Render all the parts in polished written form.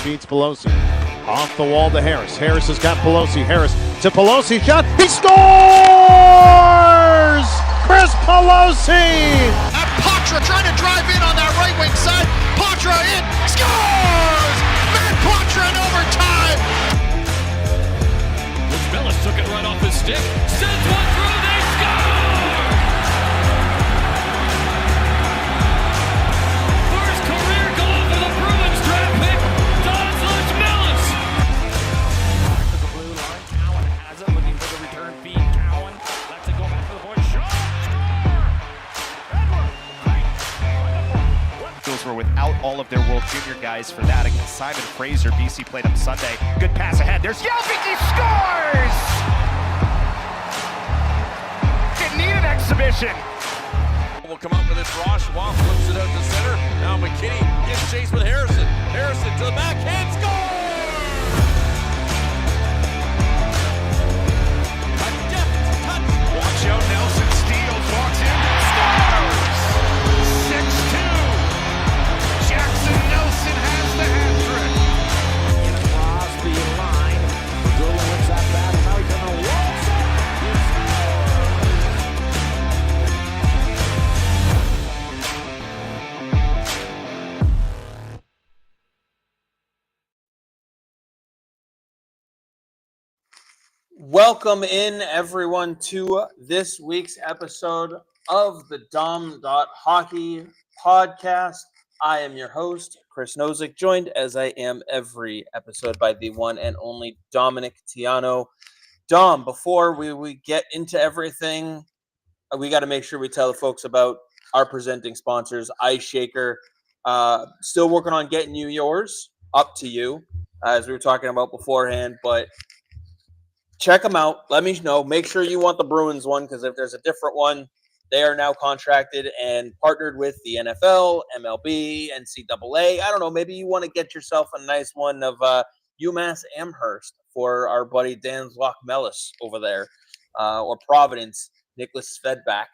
beats Pelosi. Off the wall to Harris. Harris has got Pelosi. Harris to Pelosi. Shot. He scores! Chris Pelosi! And Poitras trying to drive in on that right wing side. Poitras in. Scores! Matt Poitras in overtime. Millis took it right off his stick. Sends one through. They score! First career goal for the Bruins draft pick, Dom.Hockey. Back to the blue line. Cowan has it, looking for the return feed. Cowan lets it go back to the point. Shot! Those were without all of their World Junior guys for that against Simon Fraser. BC played him Sunday. Good pass ahead. There's Yelvik. He scores! Didn't need an exhibition. Will come up with it. Ross Schwab flips it out to center. Now McKinney gets chased with Harrison. Harrison to the backhand. Score! A deft touch. Watch out. Nelson steals. Walks in. Scores! 6-2. Jackson Nelson has the hat trick. In a Crosby line. Gula wins that back. Now he's going to waltz it. Welcome in, everyone, to this week's episode of the Dom.Hockey podcast. I am your host, Chris Nozick, joined as I am every episode by the one and only Dominic Tiano. Dom, before we get into everything, we got to make sure we tell the folks about our presenting sponsors, IceShaker. Still working on getting you yours, up to you, as we were talking about beforehand, but check them out. Let me know. Make sure you want the Bruins one, because if there's a different one, they are now contracted and partnered with the NFL, MLB, NCAA. I don't know. Maybe you want to get yourself a nice one of UMass Amherst for our buddy Dan Zloch-Mellis over there, or Providence, Nicholas Svedback.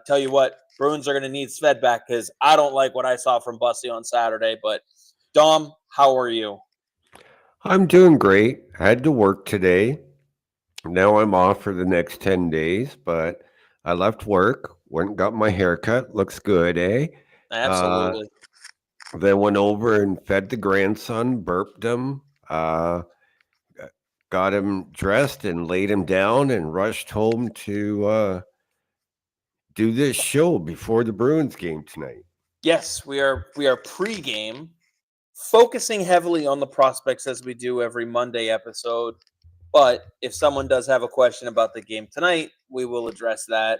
Tell you what, Bruins are going to need Svedback because I don't like what I saw from Bussy on Saturday. But Dom, how are you? I'm doing great. I had to work today. Now I'm off for the next 10 days, but I left work, went and got my haircut. Looks good, eh? Absolutely. Then went over and fed the grandson, burped him, got him dressed and laid him down and rushed home to do this show before the Bruins game tonight. Yes, we are pre-game, focusing heavily on the prospects as we do every Monday episode. But if someone does have a question about the game tonight, we will address that.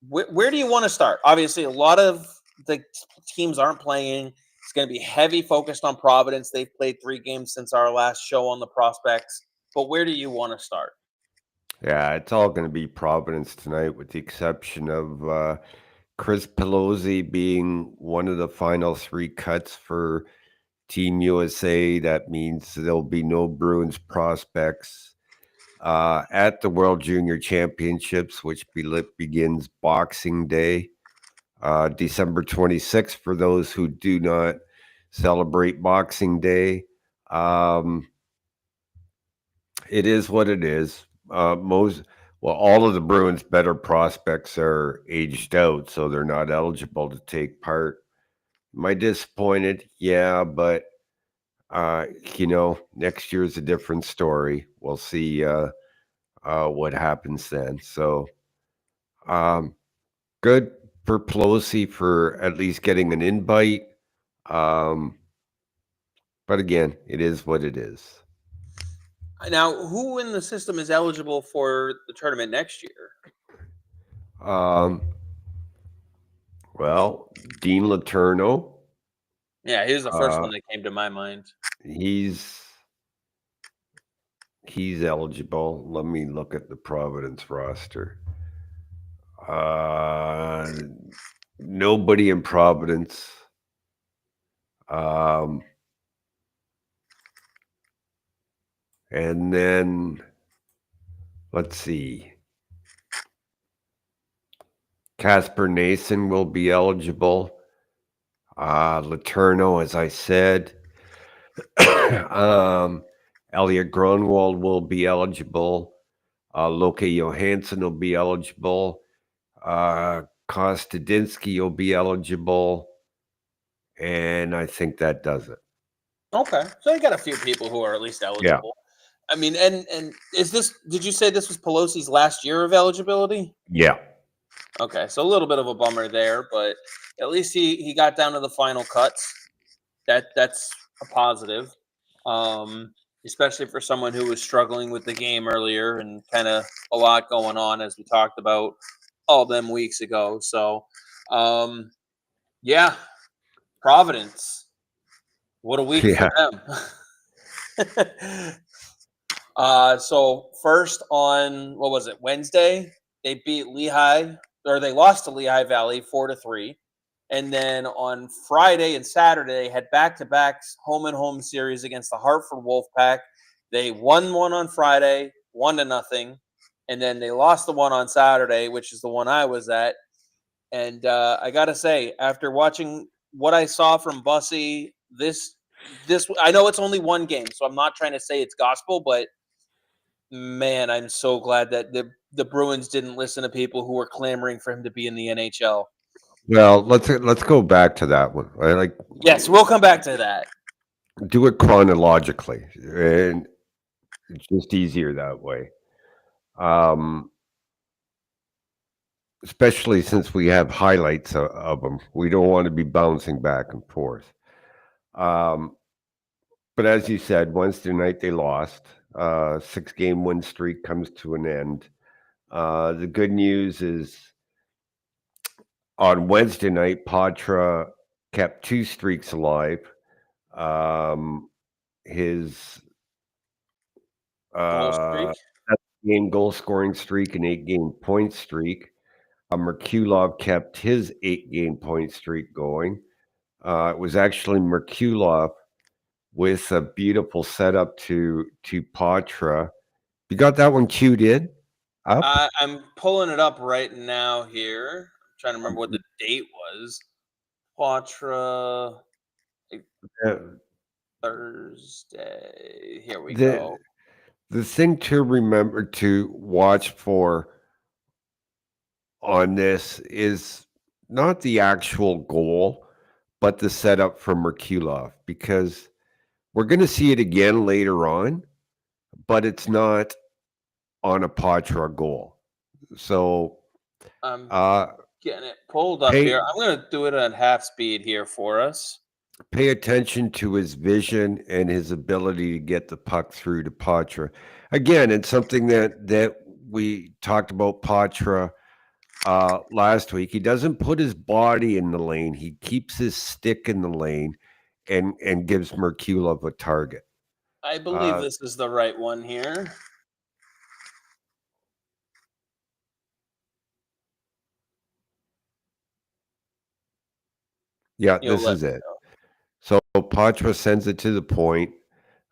Where do you want to start? Obviously, a lot of the teams aren't playing. It's going to be heavy focused on Providence. They've played 3 games since our last show on the prospects. But where do you want to start? Yeah, it's all going to be Providence tonight, with the exception of Chris Pelosi being one of the final 3 cuts for Team USA. That means there'll be no Bruins prospects at the World Junior Championships, which begins Boxing Day, December 26th, for those who do not celebrate Boxing Day. It is what it is. All of the Bruins' better prospects are aged out, so they're not eligible to take part. Am I disappointed? Yeah, but next year is a different story. We'll see what happens then. So good for Pelosi for at least getting an invite. But again, it is what it is. Now, who in the system is eligible for the tournament next year? Well, Dean Letourneau. Yeah, he was the first one that came to my mind. He's eligible. Let me look at the Providence roster. Nobody in Providence. And then let's see. Casper Nason will be eligible. Letourneau, as I said. Elliot Grunwald will be eligible. Loke Johansson will be eligible. Kostadinsky will be eligible. And I think that does it. Okay, so you got a few people who are at least eligible. I mean, and is this? Did you say this was Pelosi's last year of eligibility? Yeah. Okay, so a little bit of a bummer there, but at least he got down to the final cuts. That's a positive, especially for someone who was struggling with the game earlier and kind of a lot going on, as we talked about all them weeks ago. So, yeah, Providence. What a week Yeah. for them. So first on what was it, Wednesday, they beat Lehigh, or they lost to Lehigh Valley 4-3. And then on Friday and Saturday, had back-to-backs home and home series against the Hartford Wolfpack. They won one on Friday, 1-0, and then they lost the one on Saturday, which is the one I was at. And I gotta say, after watching what I saw from Bussy, this I know it's only one game, so I'm not trying to say it's gospel, but man, I'm so glad that the Bruins didn't listen to people who were clamoring for him to be in the NHL. Well, let's go back to that one. I like Yes, we'll come back to that. do it chronologically, and it's just easier that way. Especially since we have highlights of them, we don't want to be bouncing back and forth. But as you said, Wednesday night they lost. 6-game win streak comes to an end. The good news is on Wednesday night, Poitras kept 2 streaks alive. His Goal streak. game goal scoring streak and 8-game point streak. Merkulov kept his 8-game point streak going. It was actually Merkulov with a beautiful setup to Poitras. You got that one queued in? Up? I'm pulling it up right now here. I'm trying to remember what the date was. Poitras Thursday. Here we go. The thing to remember to watch for on this is not the actual goal, but the setup from Merkulov, because we're going to see it again later on, but it's not on a Poitras goal. So I'm getting it pulled up here. I'm going to do it at half speed here for us. Pay attention to his vision and his ability to get the puck through to Poitras. Again, it's something that we talked about Poitras last week. He doesn't put his body in the lane. He keeps his stick in the lane and gives Merkulov a target. I believe this is the right one here. Yeah, this is it. So Poitras sends it to the point.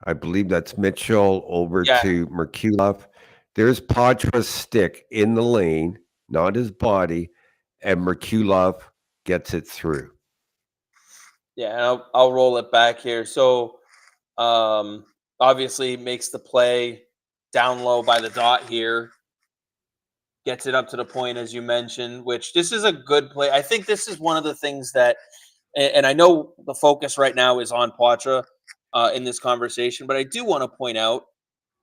I believe that's Mitchell over to Merkulov. There's Poitras' stick in the lane, not his body, and Merkulov gets it through. Yeah, I'll roll it back here. So obviously makes the play down low by the dot here. Gets it up to the point, as you mentioned, which this is a good play. I think this is one of the things that, and I know the focus right now is on Poitras in this conversation, but I do want to point out,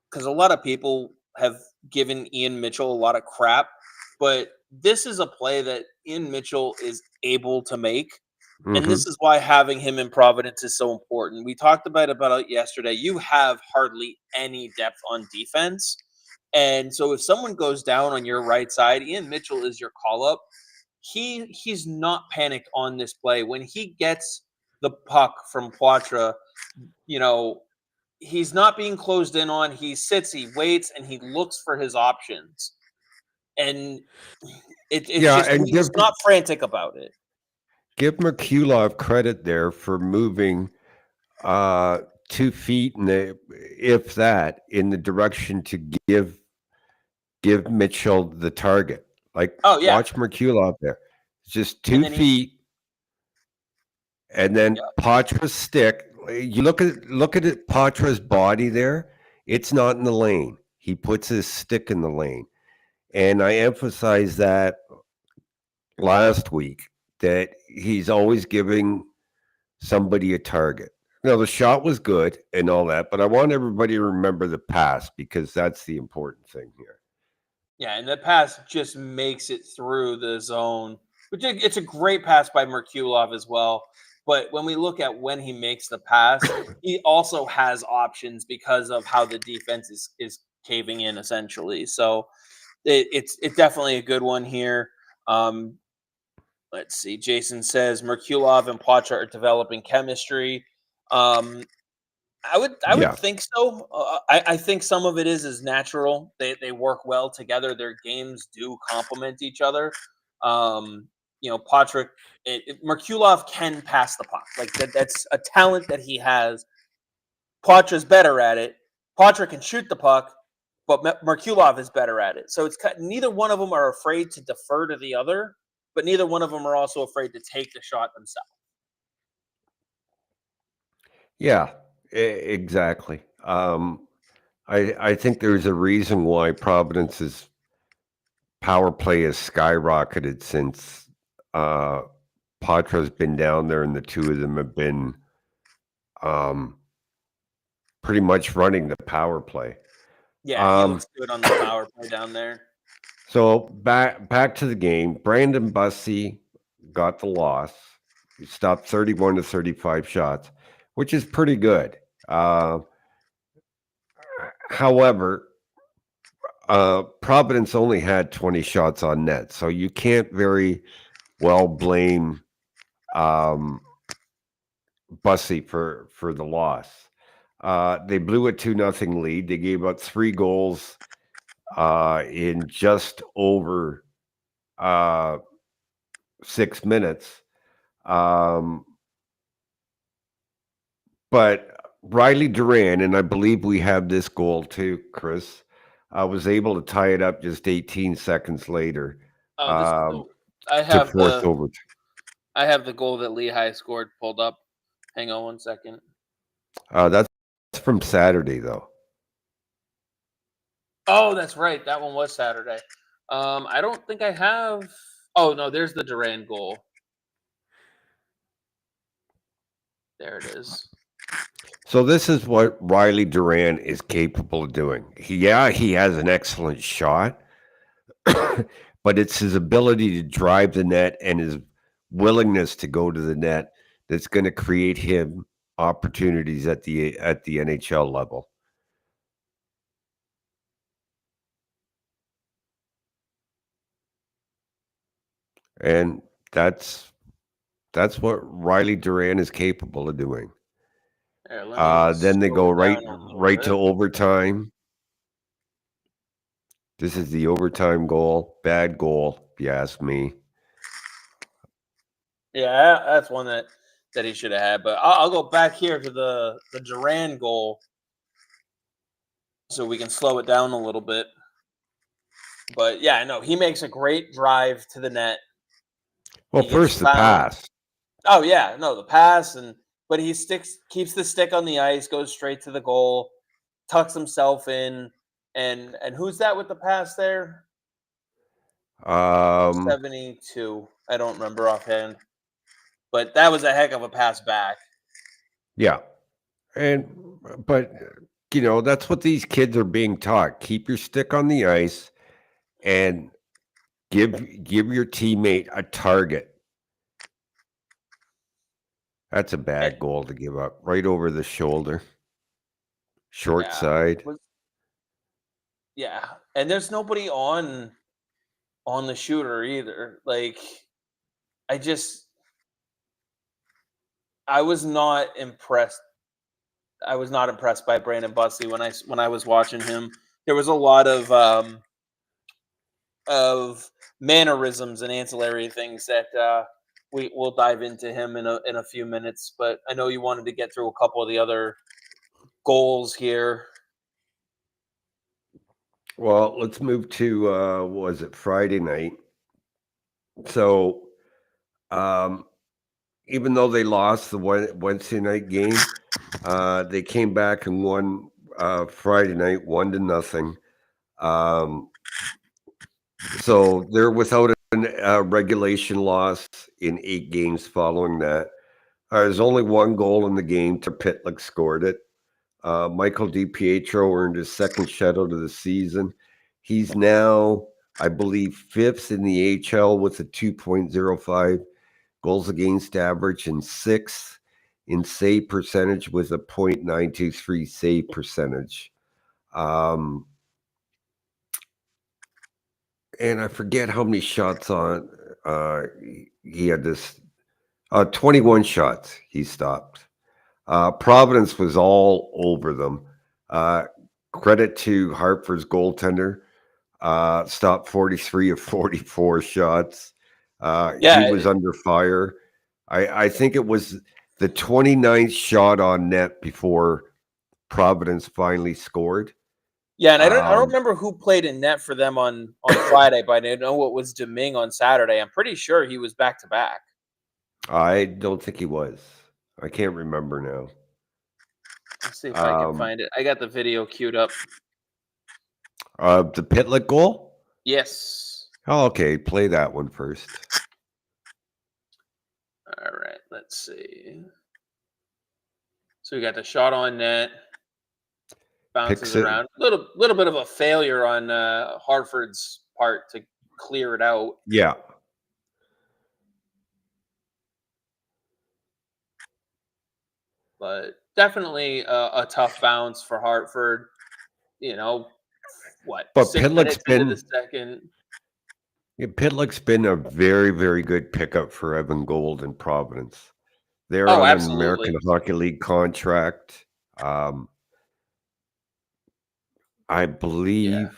because a lot of people have given Ian Mitchell a lot of crap, but this is a play that Ian Mitchell is able to make. Mm-hmm. And this is why having him in Providence is so important. We talked about it yesterday. You have hardly any depth on defense. And so if someone goes down on your right side, Ian Mitchell is your call-up. He's not panicked on this play. When he gets the puck from Poitras, he's not being closed in on. He sits, he waits, and he looks for his options. And he's not frantic about it. Give Merkulov credit there for moving 2 feet, if that, in the direction to give Mitchell the target. Watch Merkulov there. It's just 2 feet. And then Poitras' stick, you look at it, Poitras' body there. It's not in the lane. He puts his stick in the lane, and I emphasized that last week that he's always giving somebody a target. Now the shot was good and all that, but I want everybody to remember the pass because that's the important thing here. Yeah, and the pass just makes it through the zone. It's a great pass by Merkulov as well. But when we look at when he makes the pass, he also has options because of how the defense is caving in essentially. So it's definitely a good one here. Let's see. Jason says Merkulov and Poitras are developing chemistry. I would Yeah. think so. I think some of it is natural. They work well together. Their games do complement each other. Patrick Merkulov can pass the puck. Like that's a talent that he has. Poitra's better at it. Poitras can shoot the puck, but Merkulov is better at it. So it's neither one of them are afraid to defer to the other, but neither one of them are also afraid to take the shot themselves. Yeah, exactly. I think there's a reason why Providence's power play has skyrocketed since Poitras's been down there, and the two of them have been pretty much running the power play. Yeah, he looks good on the power play down there. So back to the game. Brandon Bussey got the loss. He stopped 31 to 35 shots, which is pretty good. However, Providence only had 20 shots on net, so you can't very well blame Bussey for the loss. They blew a 2-0 lead. They gave up 3 goals in just over 6 minutes. But Riley Duran, and I believe we have this goal too, Chris, was able to tie it up just 18 seconds later. I to have fourth overtime. I have the goal that Lehigh scored pulled up. Hang on one second. That's from Saturday, though. Oh, that's right. That one was Saturday. I don't think I have. Oh no, there's the Duran goal. There it is. So this is what Riley Duran is capable of doing. He has an excellent shot, but it's his ability to drive the net and his willingness to go to the net that's going to create him opportunities at the NHL level. And that's what Riley Duran is capable of doing. There, then they go right bit. to overtime. This is the overtime goal. Bad goal, if you ask me. Yeah, that's one that he should have had. But I'll go back here to the Duran goal so we can slow it down a little bit. But yeah, no, he makes a great drive to the net. Well, first the pass. Oh yeah, no, the pass, but he keeps the stick on the ice, goes straight to the goal, tucks himself in, and who's that with the pass there? 72. I don't remember offhand, but that was a heck of a pass back. Yeah, but that's what these kids are being taught. Keep your stick on the ice, and give your teammate a target. That's a bad goal to give up. Right over the shoulder. Short side. Yeah. And there's nobody on the shooter either. Like, I was not impressed. I was not impressed by Brandon Bussey when I was watching him. There was a lot of mannerisms and ancillary things that we'll dive into him in a few minutes, but I know you wanted to get through a couple of the other goals here. Well, let's move to what was it, Friday night? So, even though they lost the Wednesday night game, They came back and won Friday night, 1-0. So they're without a regulation loss in 8 games following that. There's only 1 goal in the game. Pitlick scored it. Michael DiPietro earned his 2nd shutout of the season. He's now, I believe, 5th in the AHL with a 2.05 goals against average and 6th in save percentage with a .923 save percentage. And I forget how many shots on he had this 21 shots he stopped. Providence was all over them. Credit to Hartford's goaltender. Stopped 43 of 44 shots. He was under fire. I think it was the 29th shot on net before Providence finally scored. Yeah, and I don't remember who played in net for them on Friday, but I know it was Deming on Saturday. I'm pretty sure he was back to back. I don't think he was. I can't remember now. Let's see if I can find it. I got the video queued up. The Pitlick goal? Yes. Oh, okay. Play that one first. All right. Let's see. So we got the shot on net. Bounces around. Little bit of a failure on Hartford's part to clear it out. Yeah. But definitely a tough bounce for Hartford. But 6 minutes into the second. Yeah, Pitlick's been a very, very good pickup for Evan Gold in Providence. They're on an American Hockey League contract. I believe. Yeah.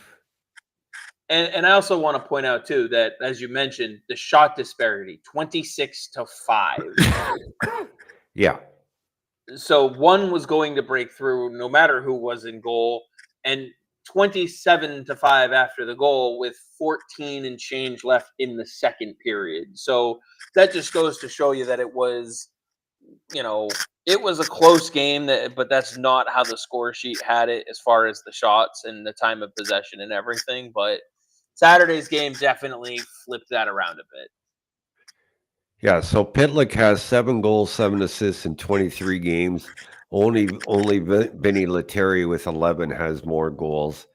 And I also want to point out too that, as you mentioned, the shot disparity 26-5. Yeah. So one was going to break through no matter who was in goal, and 27-5 after the goal with 14 and change left in the second period. So that just goes to show you that it was, it was a close game, but that's not how the score sheet had it as far as the shots and the time of possession and everything. But Saturday's game definitely flipped that around a bit. Yeah, so Pitlick has 7 goals, 7 assists in 23 games. Only Vinny Lettieri with 11 has more goals,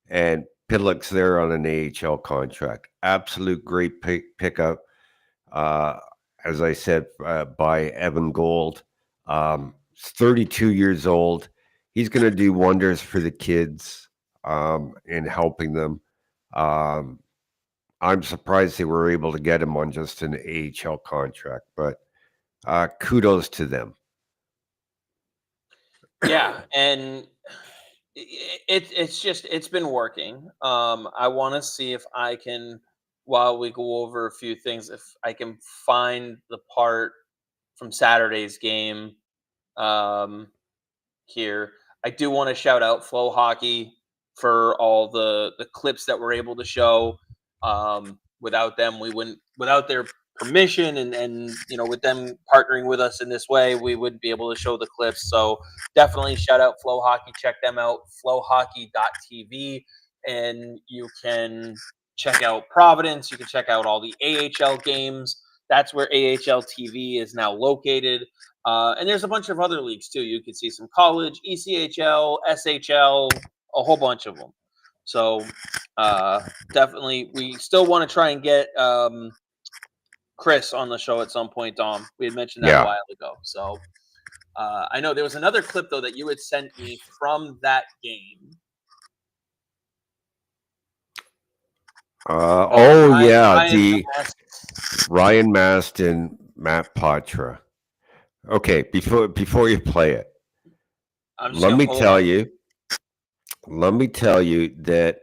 and Pitlick's there on an AHL contract. Absolute great pickup, as I said, by Evan Gold. 32 years old. He's going to do wonders for the kids in helping them. I'm surprised they were able to get him on just an AHL contract, but kudos to them. Yeah, and it's been working. I want to see if I can, while we go over a few things, if I can find the part from Saturday's game here. I do want to shout out Flow Hockey for all the clips that we're able to show. Without them, we wouldn't, without their permission and with them partnering with us in this way, we wouldn't be able to show the clips. So definitely shout out Flow Hockey. Check them out, flowhockey.tv, and you can check out Providence. You can check out all the AHL games. That's where AHL TV is now located. And there's a bunch of other leagues too. You can see some college, ECHL, SHL, a whole bunch of them. So definitely, we still want to try and get Chris on the show at some point, Dom. We had mentioned that a while ago. So I know there was another clip, though, that you had sent me from that game. Ryan Mast and Matt Poitras. Okay, before you play it, let me tell you that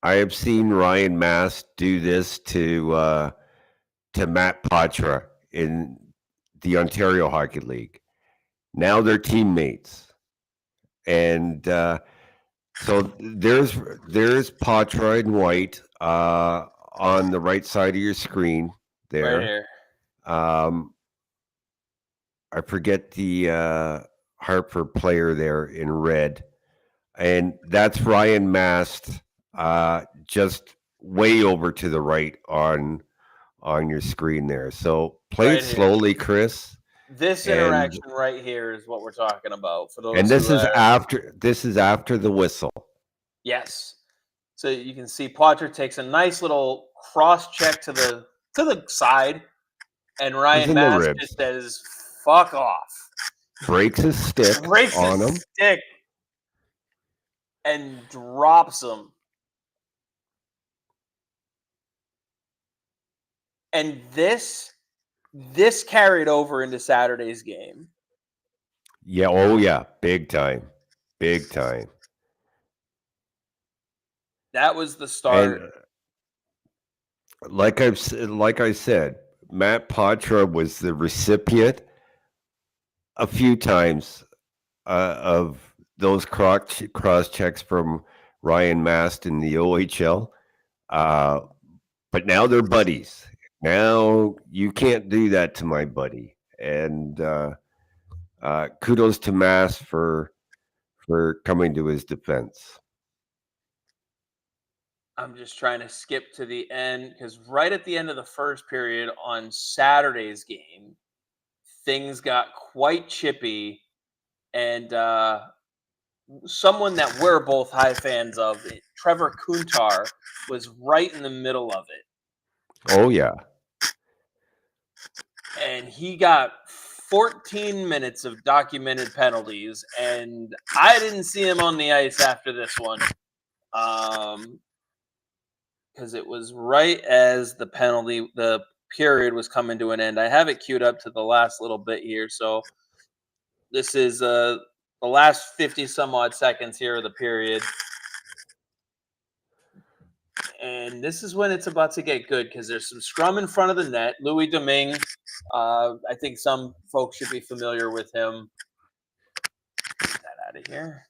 I have seen Ryan Mast do this to Matt Poitras in the Ontario Hockey League. Now they're teammates, and so there's Poitras in white on the right side of your screen there. Right here. I forget the Hartford player there in red. And that's Ryan Mast, just way over to the right on your screen there. So play Right it here. slowly, Chris. This And- interaction right here is what we're talking about. For those And this who is after the whistle. yes. So you can see Poitras takes a nice little cross check to the side, and He's Ryan in the Mast ribs. just says, "Fuck off." Breaks his stick Breaks on his him. stick and drops him. And this carried over into Saturday's game. Yeah, oh yeah, big time. Big time. That was the start. And like I said, Matt Poitras was the recipient a few times of those cross checks from Ryan Mast in the OHL. But now they're buddies. Now you can't do that to my buddy. And kudos to Mast for coming to his defense. I'm just trying to skip to the end because right at the end of the first period on Saturday's game, things got quite chippy, and someone that we're both high fans of, Trevor Kuntar, was right in the middle of it. Oh yeah. And he got 14 minutes of documented penalties, and I didn't see him on the ice after this one. Because it was right as the period was coming to an end. I have it queued up to the last little bit here. So this is the last 50 some odd seconds here of the period. And this is when it's about to get good because there's some scrum in front of the net. Louis Domingue, I think some folks should be familiar with him. Get that out of here.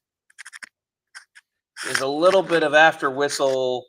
There's a little bit of after whistle.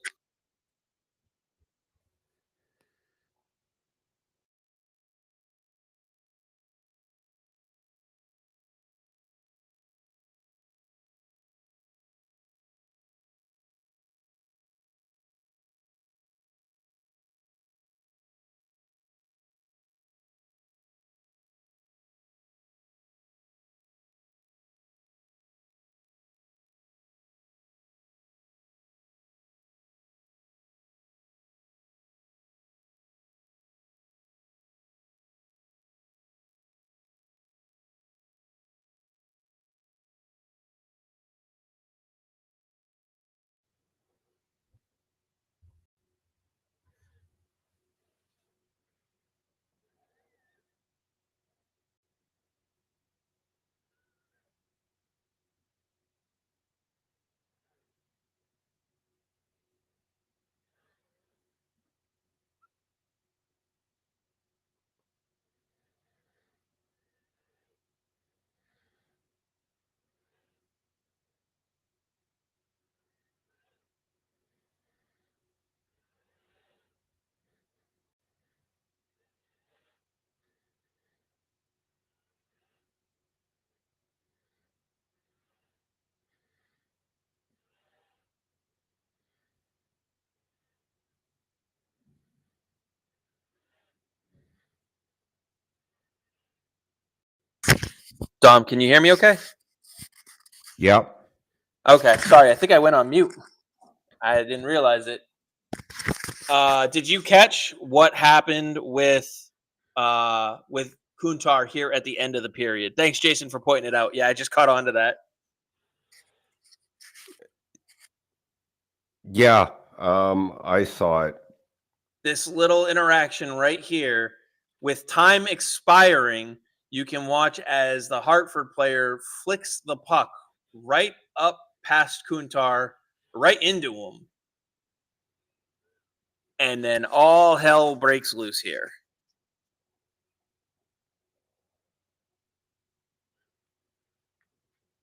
Dom, can you hear me okay? Yep. Okay, sorry. I think I went on mute. I didn't realize it. Did you catch what happened with Kuntar here at the end of the period? Thanks, Jason, for pointing it out. Yeah, I just caught on to that. Yeah, I saw it. This little interaction right here, with time expiring, you can watch as the Hartford player flicks the puck right up past Kuntar, right into him. And then all hell breaks loose here.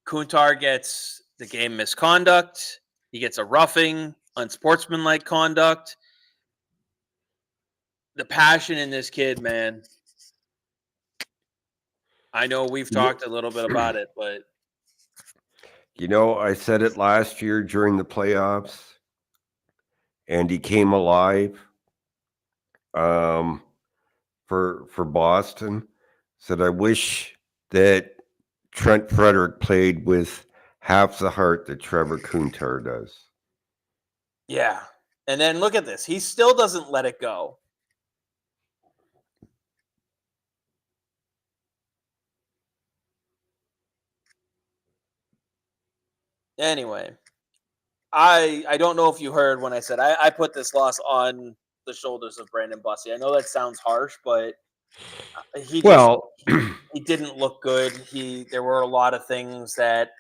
Kuntar gets the game misconduct. He gets a roughing, unsportsmanlike conduct. The passion in this kid, man. I know we've talked a little bit about it, but I said it last year during the playoffs, and he came alive for Boston. Said, I wish that Trent Frederick played with half the heart that Trevor Kuntar does. yeah. And then look at this. He still doesn't let it go. Anyway, I don't know if you heard when I said I put this loss on the shoulders of Brandon Bussey. I know that sounds harsh, but he just Well, he didn't look good. There were a lot of things that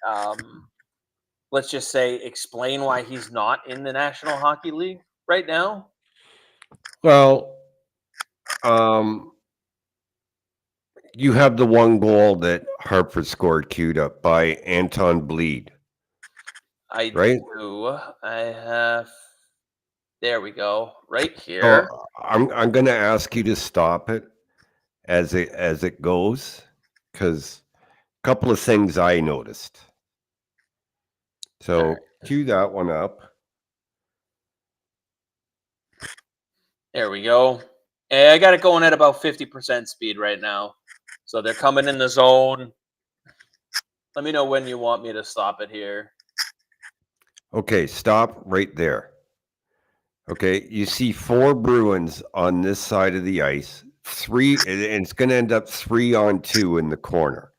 let's just say explain why he's not in the National Hockey League right now. well, you have the one goal that Hartford scored queued up by Anton Bleed. I Right? do. I have. There we go. Right So here. I'm going to ask you to stop it as it goes, because a couple of things I noticed. So cue that one up. There we go. And I got it going at about 50% speed right now. So they're coming in the zone. Let me know when you want me to stop it here. Okay, stop right there. Okay, you see 4 Bruins on this side of the ice, 3, and it's going to end up 3-on-2 in the corner.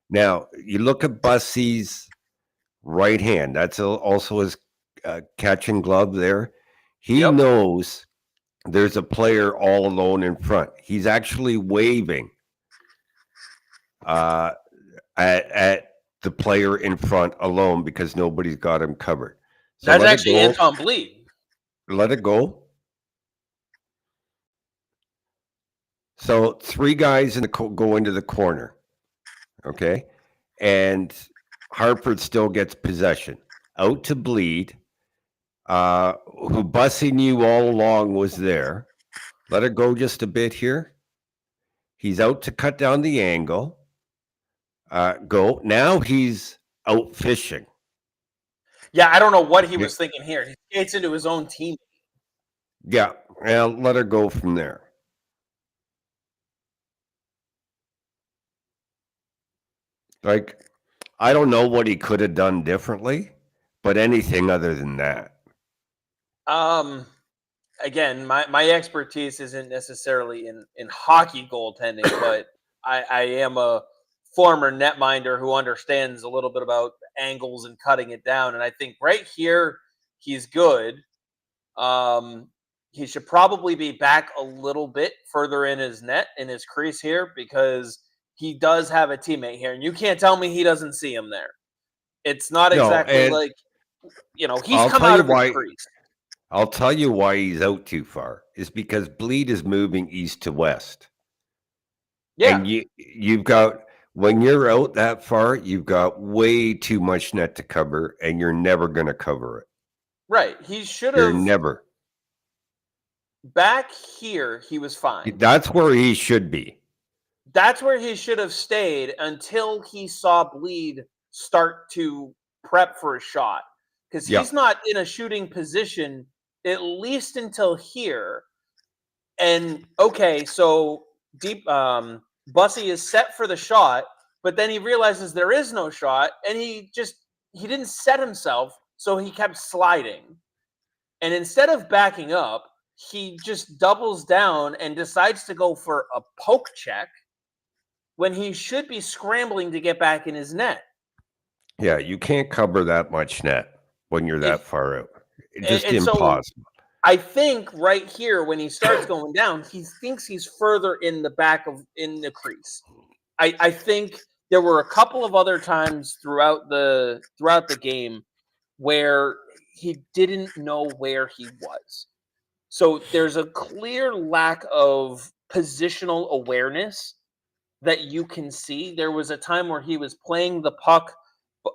Now, you look at Bussey's right hand. That's also his catching glove there. He knows there's a player all alone in front. He's actually waving at the player in front alone because nobody's got him covered. So that's actually Anton Bleed. Let it go. So 3 guys go into the corner, okay? And Hartford still gets possession. Out to Bleed, who Bussey knew all along was there. Let it go just a bit here. He's out to cut down the angle. Go. Now he's out fishing. Yeah, I don't know what he was thinking here. He skates into his own team. Yeah, and let her go from there. Like, I don't know what he could have done differently, but anything other than that. Again, my expertise isn't necessarily in hockey goaltending, but I am a former netminder who understands a little bit about angles and cutting it down. And I think right here he's good. He should probably be back a little bit further in his net, in his crease here, because he does have a teammate here, and you can't tell me he doesn't see him there. It's not exactly like, he's come out of his crease. I'll tell you why he's out too far. Is because Bleed is moving east to west. Yeah. And you've got, when you're out that far, you've got way too much net to cover, and you're never going to cover it. Right. He should have. You're never. Back here, he was fine. That's where he should be. That's where he should have stayed until he saw Bleed start to prep for a shot. Because he's not in a shooting position, at least until here. And, okay, so Bussey is set for the shot, but then he realizes there is no shot, and he didn't set himself, so he kept sliding. And instead of backing up, he just doubles down and decides to go for a poke check when he should be scrambling to get back in his net. Yeah, you can't cover that much net when you're that far out. It's just impossible. So I think right here, when he starts going down, he thinks he's further in the back in the crease. I think there were a couple of other times throughout the game where he didn't know where he was. So there's a clear lack of positional awareness that you can see. There was a time where he was playing the puck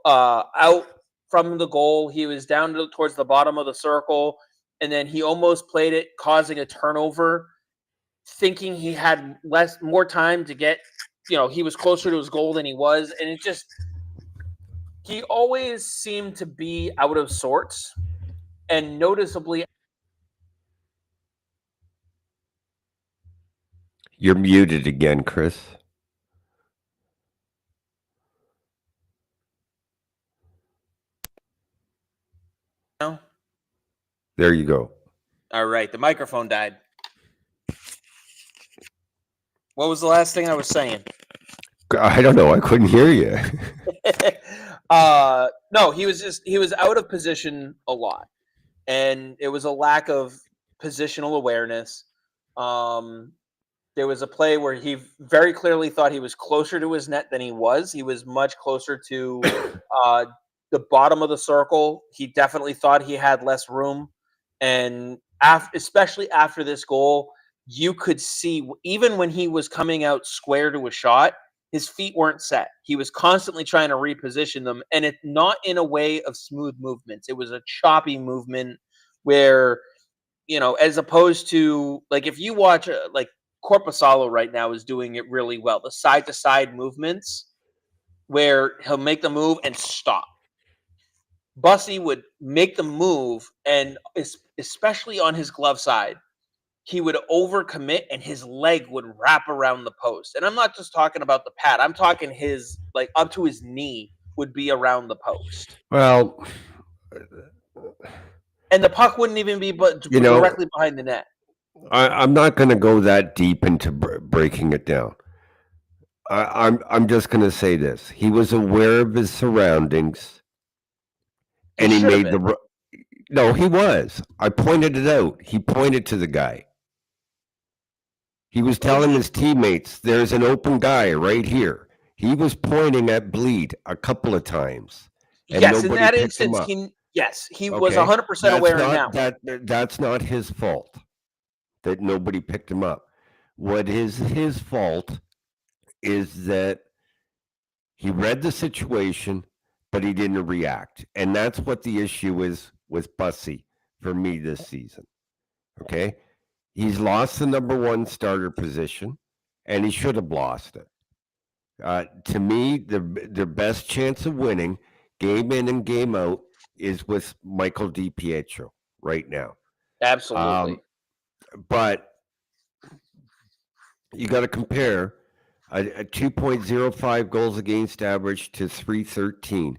out from the goal. He was down towards the bottom of the circle, and then he almost played it, causing a turnover, thinking he had more time to get he was closer to his goal than he was, and he always seemed to be out of sorts, and noticeably. You're muted again, Chris. There you go. All right, the microphone died. What was the last thing I was saying? I don't know. I couldn't hear you. No, he was out of position a lot, and it was a lack of positional awareness. There was a play where he very clearly thought he was closer to his net than he was. He was much closer to the bottom of the circle. He definitely thought he had less room, and especially after this goal, you could see even when he was coming out square to a shot, his feet weren't set. He was constantly trying to reposition them, and it not in a way of smooth movements. It was a choppy movement where, as opposed to like if you watch like Corpusalo right now is doing it really well. The side to side movements where he'll make the move and stop. Bussy would make the move, and especially on his glove side, he would overcommit and his leg would wrap around the post. And I'm not just talking about the pad. I'm talking his like up to his knee would be around the post. Well, and the puck wouldn't even be directly behind the net. I'm not going to go that deep into breaking it down. I'm just going to say this. He was aware of his surroundings, and he made the. No, he was. I pointed it out. He pointed to the guy. He was telling his teammates, "There's an open guy right here." He was pointing at Bleed a couple of times. And yes, in that instance, he was 100% aware of that. That's not his fault that nobody picked him up. What is his fault is that he read the situation, but he didn't react. And that's what the issue is with Bussy for me this season. Okay? He's lost the number one starter position, and he should have lost it. To me, their best chance of winning, game in and game out, is with Michael DiPietro right now. Absolutely. But you got to compare a 2.05 goals against average to 313.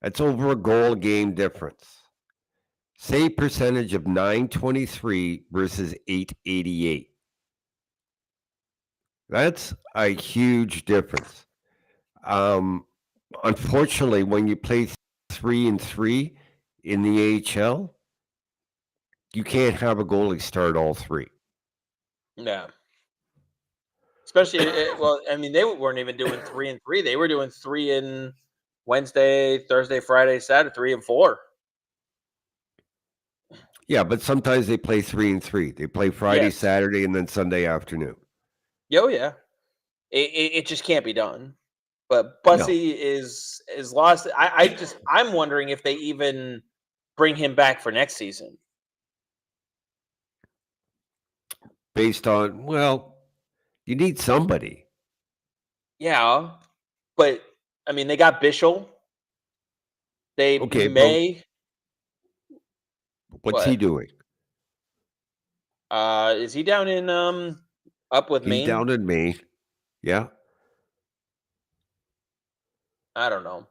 That's over a goal a game difference. Save percentage of 923 versus 888. That's a huge difference. Unfortunately, when you play 3-3 in the AHL, you can't have a goalie start all three. Yeah. Especially, they weren't even doing 3-3. They were doing 3 in Wednesday, Thursday, Friday, Saturday, 3 and 4. Yeah, but sometimes they play 3-3. They play Friday, Saturday, and then Sunday afternoon. Oh yeah, it just can't be done. But Bussy is lost. I'm wondering if they even bring him back for next season. Based on, you need somebody. Yeah, but they got Bischel. What's he doing? Is he down in up with Maine? He's down in Maine. Yeah. I don't know.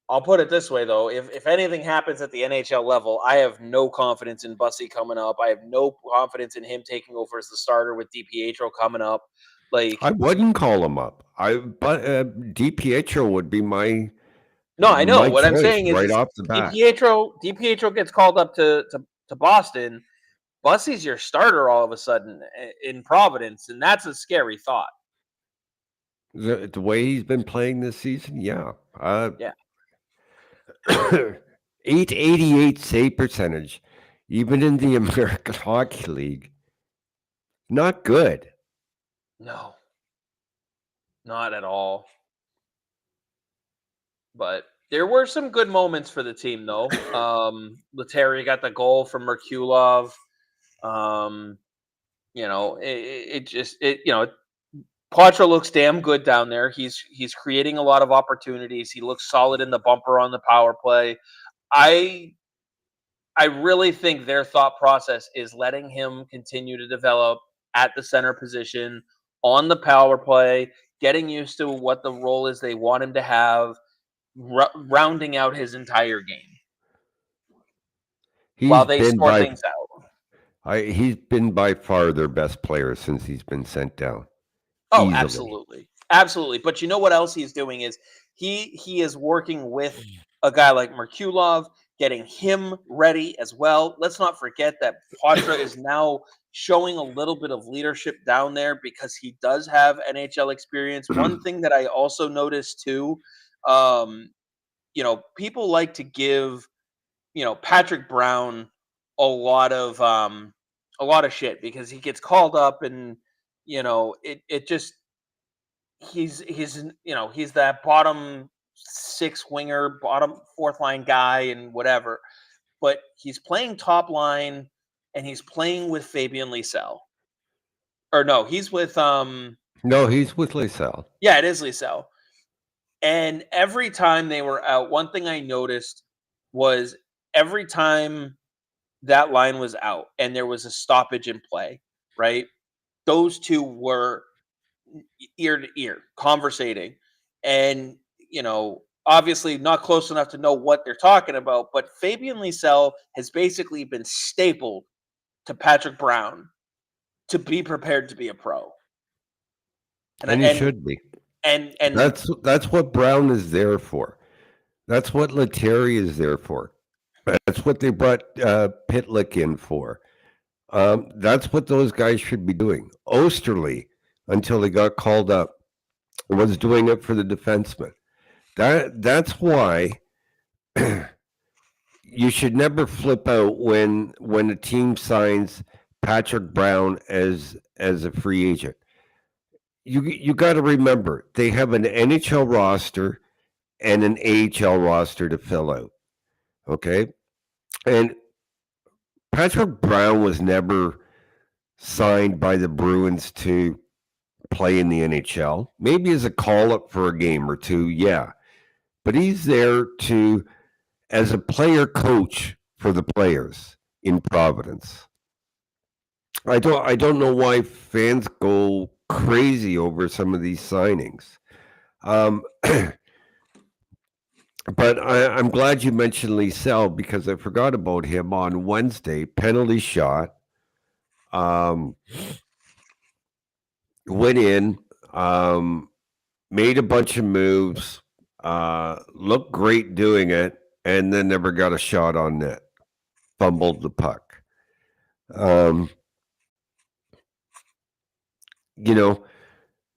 I'll put it this way, though. If anything happens at the NHL level, I have no confidence in Bussy coming up. I have no confidence in him taking over as the starter with DiPietro coming up. I wouldn't call him up. But DiPietro would be my. No, I know. What I'm saying is right off the bat, DiPietro gets called up to Boston. Bussy's your starter all of a sudden in Providence, and that's a scary thought. The way he's been playing this season, yeah. 888 save percentage, even in the American Hockey League. Not good. No. Not at all. But there were some good moments for the team, though. Lettieri got the goal from Merkulov. Poitras looks damn good down there. He's creating a lot of opportunities. He looks solid in the bumper on the power play. I really think their thought process is letting him continue to develop at the center position on the power play, getting used to what the role is they want him to have, rounding out his entire game while He's they been sort by things out. he's been by far their best player since he's been sent down. Oh, Easily. absolutely. Absolutely. But you know what else he's doing is he is working with a guy like Merkulov, getting him ready as well. Let's not forget that Poitras is now showing a little bit of leadership down there because he does have NHL experience. One thing that I also noticed too, um, people like to give, Patrick Brown a lot of shit because he gets called up and it just he's that bottom six winger, bottom fourth line guy, and whatever. But he's playing top line, and he's playing with Fabian Lysell. Or no, he's with No, he's with Lysell. yeah, it is Lysell. And every time they were out, one thing I noticed was every time that line was out and there was a stoppage in play, right? Those two were ear to ear conversating, and obviously not close enough to know what they're talking about, but Fabian Lysell has basically been stapled to Patrick Brown to be prepared to be a pro. And he should be. And That's what Brown is there for. That's what Lettieri is there for. That's what they brought Pitlick in for. That's what those guys should be doing. Osterley, until he got called up, was doing it for the defenseman. That's why you should never flip out when a team signs Patrick Brown as a free agent. You got to remember they have an NHL roster and an AHL roster to fill out. Okay, and Patrick Brown was never signed by the Bruins to play in the NHL. Maybe as a call up for a game or two, yeah. But he's there as a player coach for the players in Providence. I don't know why fans go crazy over some of these signings. But I'm glad you mentioned Lysell because I forgot about him on Wednesday. Penalty shot. Went in, made a bunch of moves, looked great doing it, and then never got a shot on net. Fumbled the puck.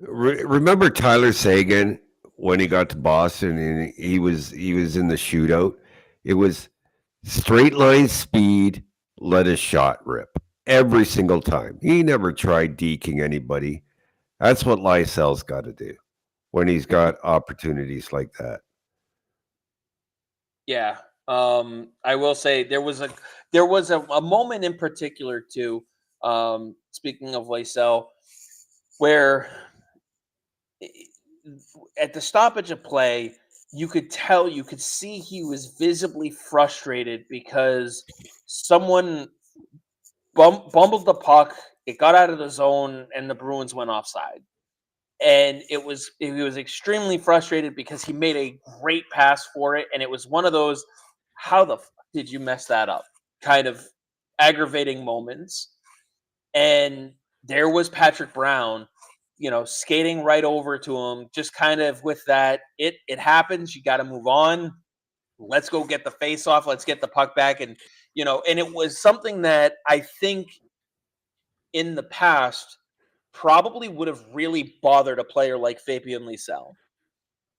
Remember Tyler Seguin when he got to Boston and he was in the shootout? It was straight line speed, let his shot rip every single time. He never tried deking anybody. That's what Lysell's got to do when he's got opportunities like that. Yeah. I will say there was a moment in particular too, speaking of Lysell, where at the stoppage of play, you could see he was visibly frustrated because someone bumbled the puck, it got out of the zone, and the Bruins went offside. And he was extremely frustrated because he made a great pass for it, and it was one of those, how the fuck did you mess that up? Kind of aggravating moments. And there was Patrick Brown, skating right over to him, just kind of with that, it happens, you got to move on. Let's go get the face off. Let's get the puck back. And, and it was something that I think in the past probably would have really bothered a player like Fabian Lysell.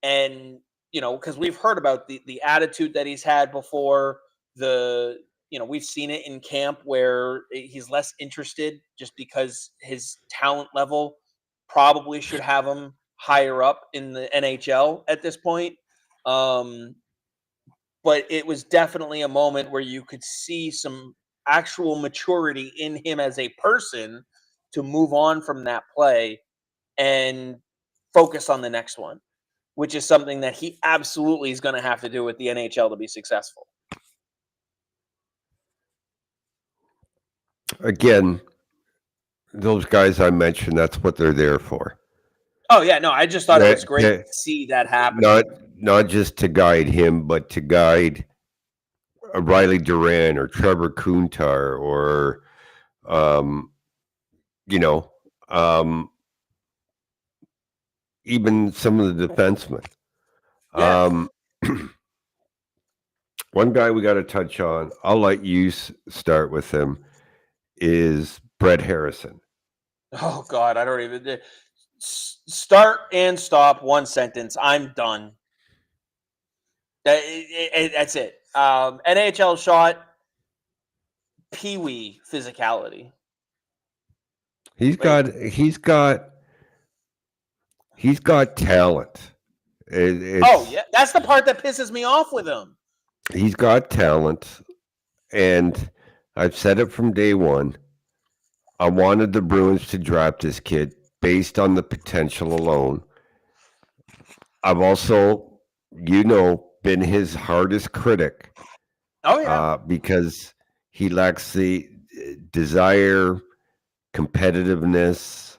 And, because we've heard about the attitude that he's had before, we've seen it in camp where he's less interested just because his talent level probably should have him higher up in the NHL at this point. But it was definitely a moment where you could see some actual maturity in him as a person to move on from that play and focus on the next one, which is something that he absolutely is going to have to do with the NHL to be successful. Again, those guys I mentioned, that's what they're there for. Oh, yeah, no, I just thought it was great They- to see that happen. Not just to guide him, but to guide a Riley Duran or Trevor Kuntar or, you know, even some of the defensemen. Yeah. One guy we got to touch on, I'll let you start with him, is Brett Harrison. Oh, God, I don't even... Start and stop, one sentence. I'm done. That's it. NHL shot, pee-wee physicality. He's got talent. Oh, yeah. That's the part that pisses me off with him. He's got talent, and I've said it from day one. I wanted the Bruins to draft this kid based on the potential alone. I've also, been his hardest critic. Oh, yeah. Because he lacks the desire, competitiveness,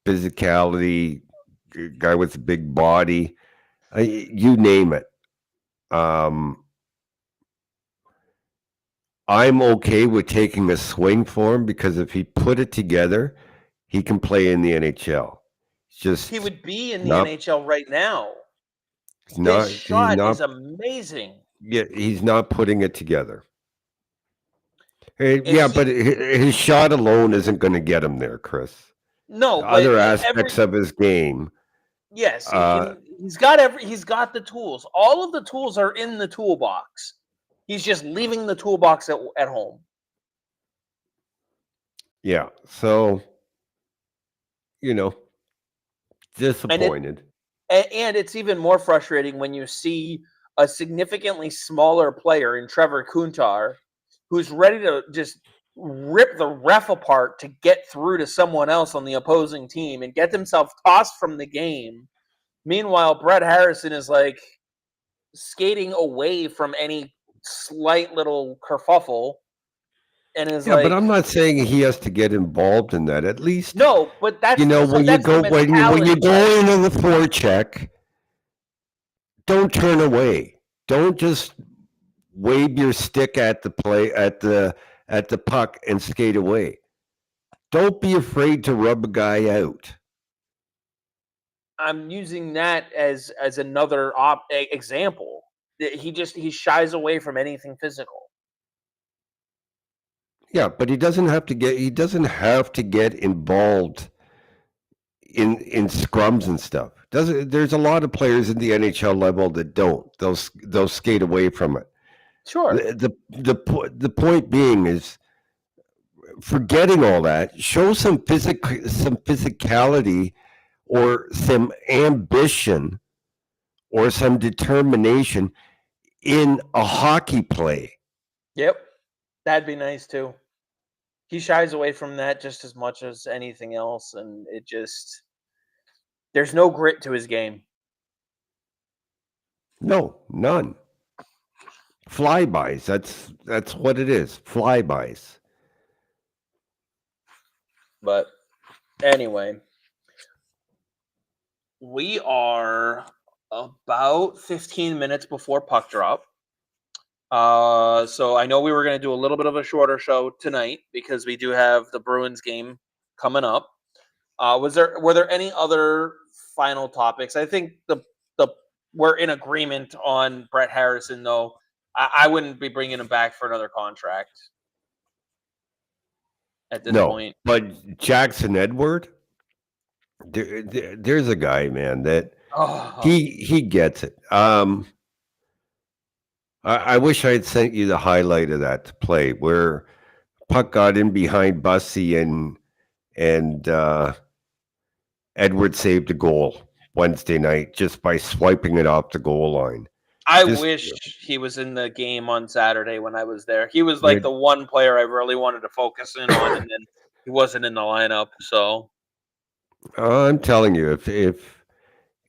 physicality, guy with a big body, you name it. I'm okay with taking a swing for him because if he put it together, he can play in the NHL. He would be in the NHL right now. His shot is amazing. Yeah, he's not putting it together. But his shot alone isn't going to get him there, Chris. No, but other aspects of his game. Yes, he's got the tools. All of the tools are in the toolbox. He's just leaving the toolbox at home. Yeah, so disappointed. And it's even more frustrating when you see a significantly smaller player in Trevor Kuntar who's ready to just rip the ref apart to get through to someone else on the opposing team and get himself tossed from the game. Meanwhile, Brett Harrison is like skating away from any slight little kerfuffle. And is but I'm not saying he has to get involved in that. At least no, but that's when you go into the forecheck, don't turn away. Don't just wave your stick at the play at the puck and skate away. Don't be afraid to rub a guy out. I'm using that as another example. He shies away from anything physical. Yeah, but he doesn't have to get involved in scrums and stuff. There's a lot of players in the NHL level that don't. They'll skate away from it. Sure. The point being is, forgetting all that, show some physicality or some ambition or some determination in a hockey play. Yep. That'd be nice too. He shies away from that just as much as anything else, and there's no grit to his game. No, none. Flybys. That's what it is. Flybys. But anyway, we are about 15 minutes before puck drop. So I know we were going to do a little bit of a shorter show tonight because we do have the Bruins game coming up. Were there any other final topics? I think we're in agreement on Brett Harrison, though. I wouldn't be bringing him back for another contract at this point. But Jackson Edward, there's a guy, man, that he gets it. I wish I had sent you the highlight of that play where puck got in behind Bussy and Edward saved a goal Wednesday night just by swiping it off the goal line. I wish he was in the game on Saturday when I was there. He was like the one player I really wanted to focus in on, and then he wasn't in the lineup. So I'm telling you,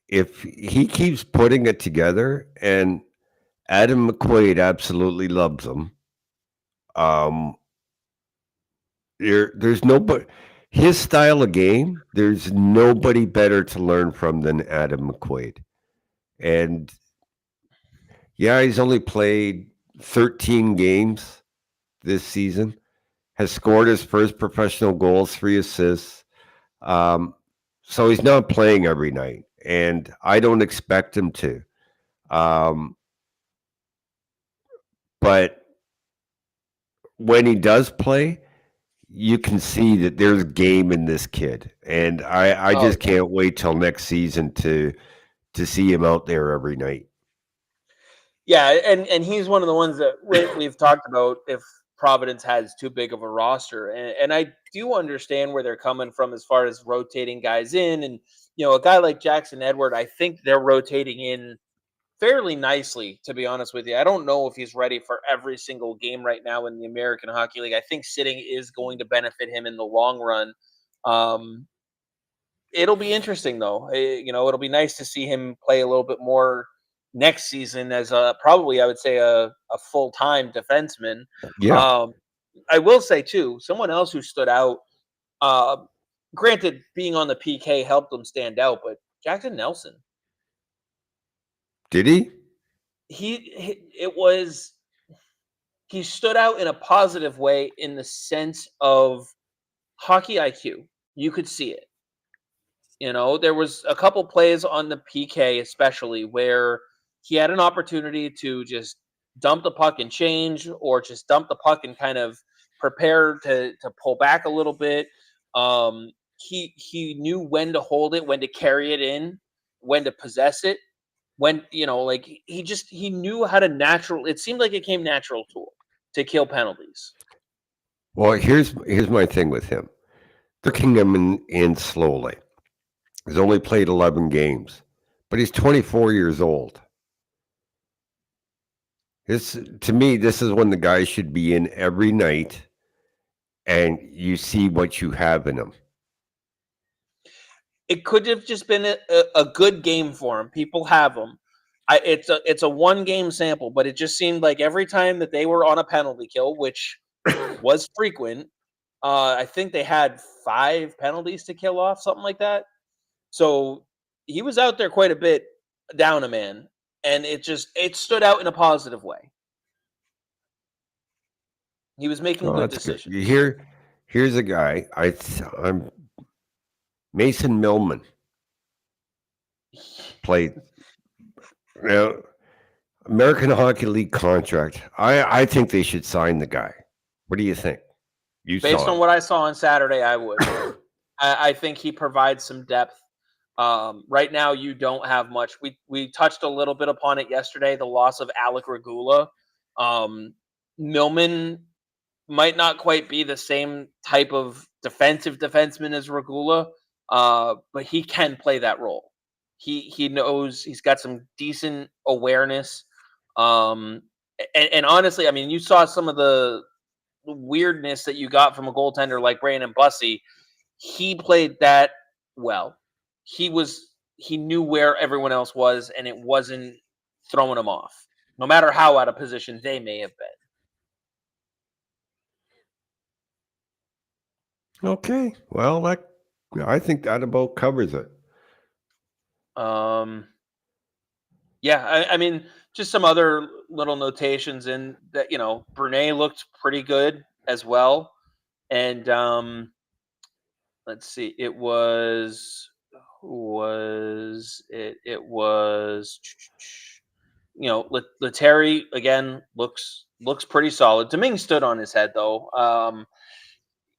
if he keeps putting it together, and Adam McQuaid absolutely loves him, there's nobody. His style of game, there's nobody better to learn from than Adam McQuaid. And yeah, he's only played 13 games this season, has scored his first professional goal, 3 assists. So he's not playing every night, and I don't expect him to. But when he does play, you can see that there's game in this kid, and I just can't wait till next season to see him out there every night. yeah, and he's one of the ones that we've talked about if Providence has too big of a roster, and I do understand where they're coming from as far as rotating guys in, and a guy like Jackson Edward, I think they're rotating in fairly nicely, to be honest with you. I don't know if he's ready for every single game right now in the American Hockey League. I think sitting is going to benefit him in the long run. It'll be interesting though. It'll be nice to see him play a little bit more next season as probably I would say a full-time defenseman. Yeah. I will say too, someone else who stood out, granted being on the PK helped him stand out, but Jackson Nelson. Did he? He stood out in a positive way in the sense of hockey IQ. You could see it. There was a couple plays on the PK, especially where he had an opportunity to just dump the puck and change, or just dump the puck and kind of prepare to pull back a little bit. He knew when to hold it, when to carry it in, when to possess it. When he knew how to it seemed like it came natural to him to kill penalties. Well, here's my thing with him. They're kicking him in slowly. He's only played 11 games, but he's 24 years old. To me, this is when the guy should be in every night, and you see what you have in him. It could have just been a good game for him. People have him. It's a one-game sample, but it just seemed like every time that they were on a penalty kill, which was frequent, I think they had 5 penalties to kill off, something like that. So he was out there quite a bit, down a man, and it stood out in a positive way. He was making good decisions. Good. Here's a guy. I'm Mason Millman played. American Hockey League contract. I think they should sign the guy. What do you think? Based on what I saw on Saturday, I would. I think he provides some depth. Right now, you don't have much. We touched a little bit upon it yesterday, the loss of Alec Regula. Millman might not quite be the same type of defensive defenseman as Regula, but he can play that role. He knows, he's got some decent awareness. And honestly, I mean, you saw some of the weirdness that you got from a goaltender like Brandon Bussey. He played that well. He knew where everyone else was, and it wasn't throwing him off, no matter how out of position they may have been. Okay. Well, I think that about covers it. Yeah, I mean, just some other little notations in that, Brunei looked pretty good as well. And let's see, it was Lettieri again looks pretty solid. Domingue stood on his head though.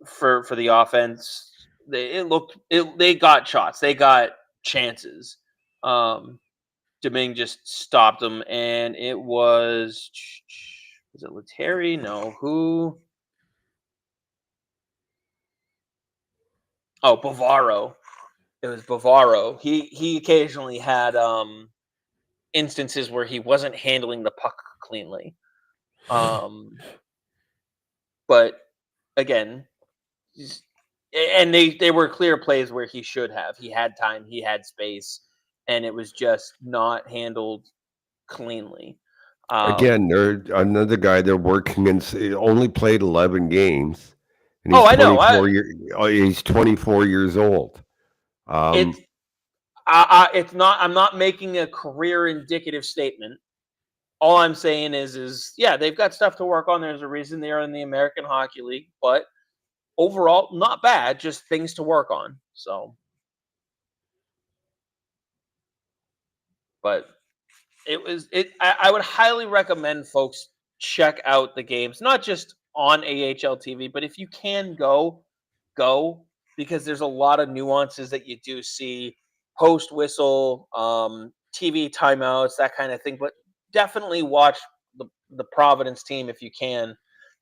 For the offense, they got shots, they got chances. Domingue just stopped them, and it was it Lettieri? No, who? Oh, Bavaro. It was Bavaro. He occasionally had instances where he wasn't handling the puck cleanly. But again, and they were clear plays where he should have. He had time, he had space, and it was just not handled cleanly. Again, they're another guy they're working in. Only played 11 games, and Oh, I know. He's 24 years old. It's it's not. I'm not making a career indicative statement. All I'm saying is yeah, they've got stuff to work on. There's a reason they're in the American Hockey League, but overall, not bad. Just things to work on. So, but it was it. I would highly recommend folks check out the games, not just on AHL TV, but if you can go, because there's a lot of nuances that you do see post whistle, TV timeouts, that kind of thing. But definitely watch the Providence team if you can,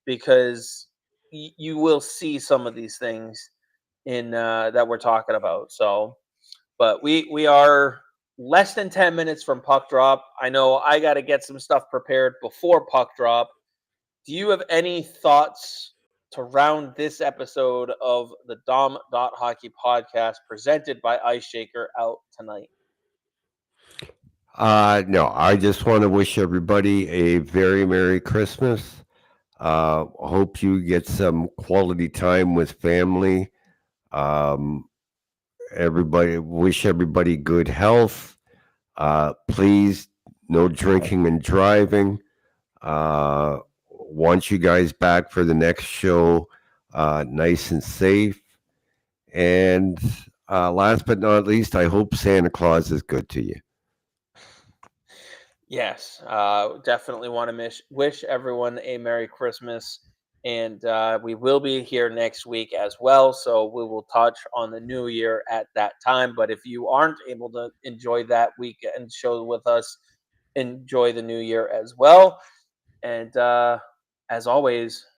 because you will see some of these things in that we're talking about. So, but we are less than 10 minutes from puck drop. I know I got to get some stuff prepared before puck drop. Do you have any thoughts to round this episode of the Dom.Hockey podcast presented by IceShaker out tonight? No, I just want to wish everybody a very Merry Christmas. Hope you get some quality time with family. Wish everybody good health. Please, no drinking and driving. Want you guys back for the next show, nice and safe. And last but not least, I hope Santa Claus is good to you. Yes, definitely want to wish everyone a Merry Christmas. And we will be here next week as well. So we will touch on the new year at that time. But if you aren't able to enjoy that weekend show with us, enjoy the new year as well. And as always,